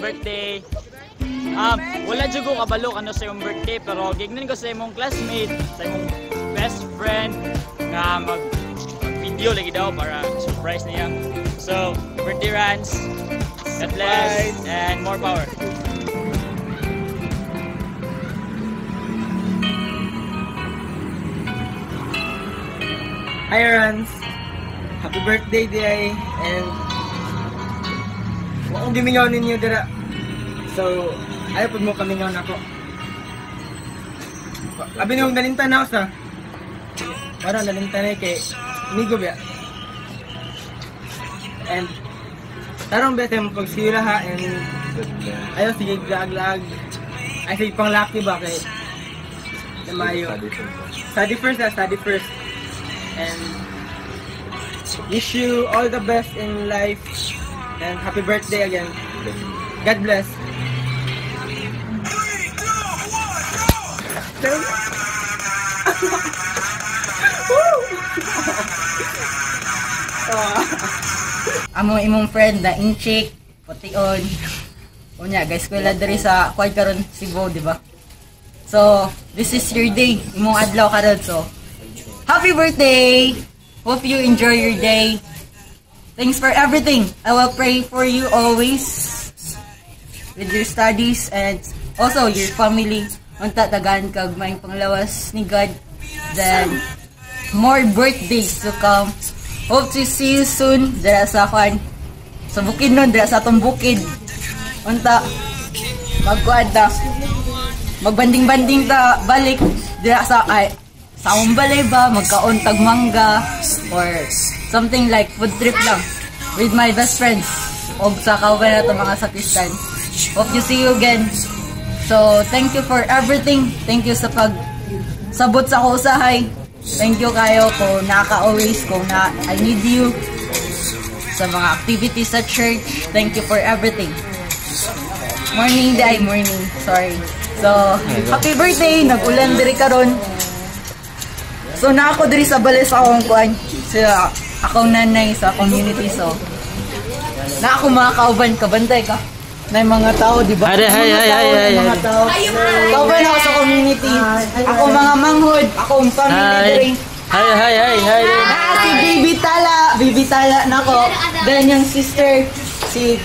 birthday. Wala dyan ko kabalo ano sa iyong birthday, pero gignan ko sa imong classmate, sa imong best friend, nga mag-video lagi daw para surprise niya. So, birthday Rans, God bless, and more power. Hi Rans! Happy birthday day and wakong gimingaw ninyo dira. So, ayaw po mo kamingaw na ako. Abi nung nalintan na ako sa parang nalintan na kay Migo ba? And tarong bete mo pagsira ha and ayaw sige lag-lag. Ay sige pang lucky ba kay Mayo. Study first. And wish you all the best in life and happy birthday again. God bless. Amo imong friend na inchik, pution. Unya guys, kwela diri sa kuway karon Cebu, di ba? So, this is your day, imong adlaw karon. So, happy birthday! Hope you enjoy your day. Thanks for everything. I will pray for you always with your studies and also your family. Unta tagaan kag may panglawas ni God. Then more birthdays to come. Hope to see you soon dira sa bukid nun, dira sa atong bukid. Unta magkuad ta. Magbanding-banding ta balik dira sa akong balay ba, magkaon tag mangga or something like food trip lang with my best friends o sa kauban na ito mga sakristan. Hope you see you again. So, thank you for everything. Thank you sa sabot sa kusahay. Thank you kayo kung naka-always, kung I need you sa mga activities sa church. Thank you for everything. Morning. Sorry. So, happy birthday! Nag-ulan diri karon. So, na ako diri sa balay sa akong kuan. Sa akong nanay sa community. So, na ako mga kauban, kabantay ka. Na mga tao, di ba? Hi. Mga tao. Kauban ako sa community. Ako mga manghod. Akong family diri. Hi. Si Baby Tala na ko. Then yung sister, si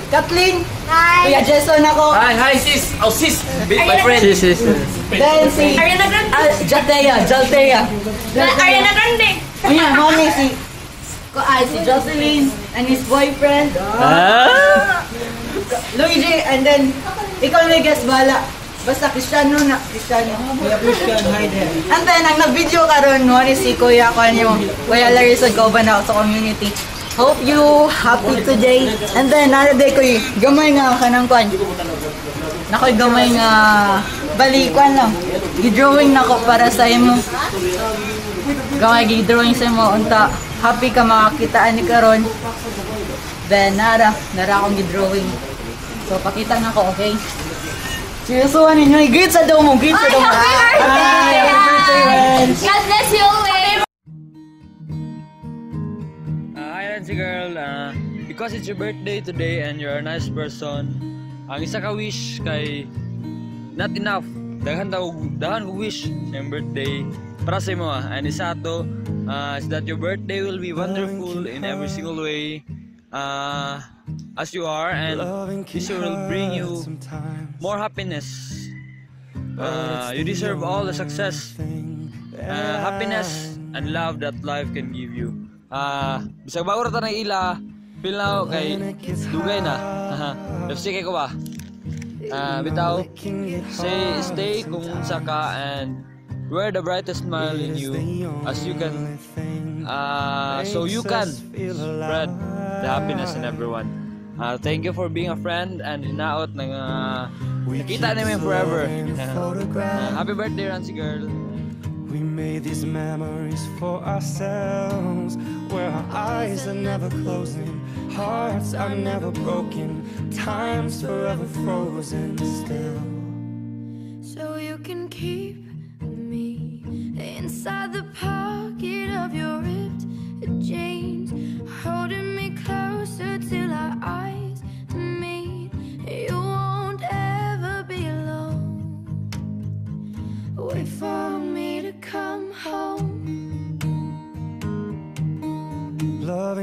Kathleen. Hi. Kuya Jason ako. Hi sis. Oh sis. My friend. Sis. Then si Ariana Grande. Jaltea. Ariana Grande. Oh yeah, mommy si Jocelyn and his boyfriend. Luigi, and then ikaw na guess bala. Basta Cristiano. Kuya Christian, hi there. And then ang nag-video karon mo ni si Kuya Kuya Larissa Goban ako sa community. Hope you happy today. And then naraday ko gamay nga kanang kwan. Nakoy gamay nga balikuan lang. Gi-drawing nako para sa imo. Gamay gi-drawing sa imo unta. Happy ka makakitaan ni karon. Then nara akong gi-drawing. So pakita na ko, okay? Seryoso ninyo, greet sa daw mo. Happy birthday! God bless you always! Hi Rancy girl, because it's your birthday today and you're a nice person, ang isa ka wish kay not enough. Daghan ko wish sa iyong birthday para sa imo and isa to is that your birthday will be wonderful in every single way as you are, and this year will bring you more happiness. You deserve all the success, happiness and love that life can give you. Bisag bago rata ng ila, feel na ako kay dugay na. FC kay ko ba? Bitaw, stay kung saka and wear the brightest smile in you as you can, so you can spread the happiness in everyone. Thank you for being a friend and hinaot ng nakita namin forever. Happy birthday, Rancy girl. We made these memories for ourselves, where our eyes are never closing, hearts are never broken, time's forever frozen still. So you can keep me inside the pocket of your ripped jeans, holding me closer till our eyes meet.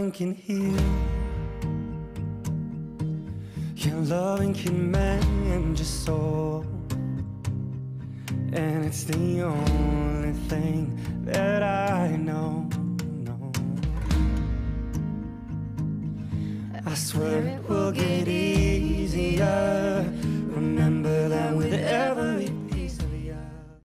loving can heal. Your loving can mend your soul, and it's the only thing that I know. I swear